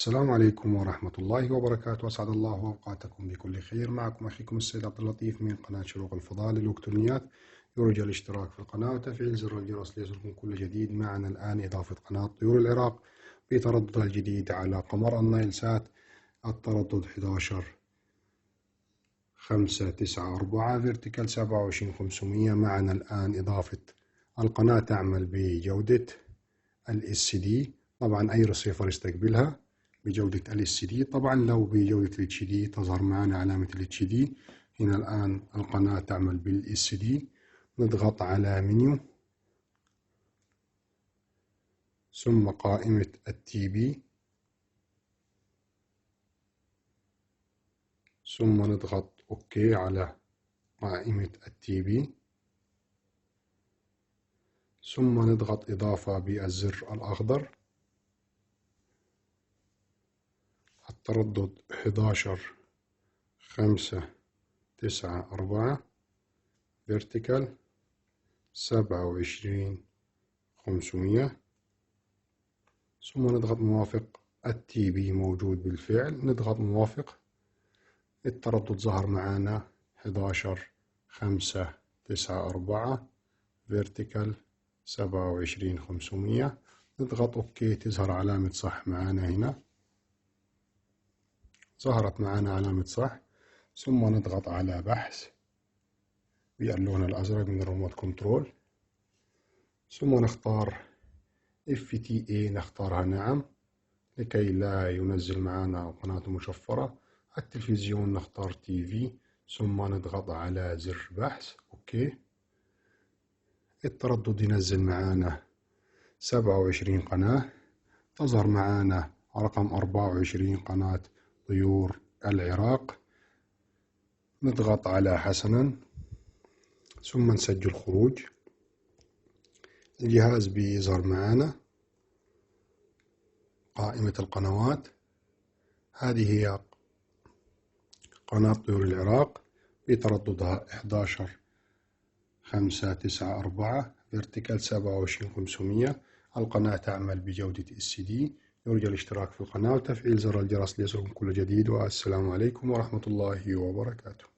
السلام عليكم ورحمة الله وبركاته، أسعد الله أوقاتكم بكل خير. معكم أخيكم السيد عبد اللطيف من قناة شروق الفضاء للإلكترونيات. يرجى الاشتراك في القناة وتفعيل زر الجرس ليصلكم كل جديد. معنا الآن إضافة قناة طيور العراق بترددها الجديد على قمر النايل سات التردد 11594 فيرتيكال 27500. معنا الآن إضافة القناة تعمل بجودة LCD، طبعا أي رسيفر يستقبلها بجودة LCD. طبعا لو بجودة HD تظهر معنا علامة HD. هنا الآن القناة تعمل بالLCD. نضغط على منيو ثم قائمة الTV ثم نضغط OK على قائمة الTV ثم نضغط إضافة بالزر الأخضر. التردد 11594 فيرتيكال 27500 ثم نضغط موافق. الTV موجود بالفعل، نضغط موافق. التردد ظهر معانا 11594 فيرتيكال 27500. نضغط OK تظهر علامة صح معانا. هنا ظهرت معانا علامة صح. ثم نضغط على بحث باللون الأزرق من الريموت كنترول ثم نختار FTA، نختارها نعم لكي لا ينزل معنا قناة مشفرة. التلفزيون نختار TV ثم نضغط على زر بحث OK. التردد ينزل معانا 27 قناة، تظهر معانا رقم 24 قناة طيور العراق. نضغط على حسنا ثم نسجل خروج. الجهاز بيظهر معانا قائمة القنوات. هذه هي قناة طيور العراق بترددها 11594 فيرتيكال 27500. القناة تعمل بجودة LCD. يرجى الاشتراك في القناة وتفعيل زر الجرس ليصلكم كل جديد، والسلام عليكم ورحمة الله وبركاته.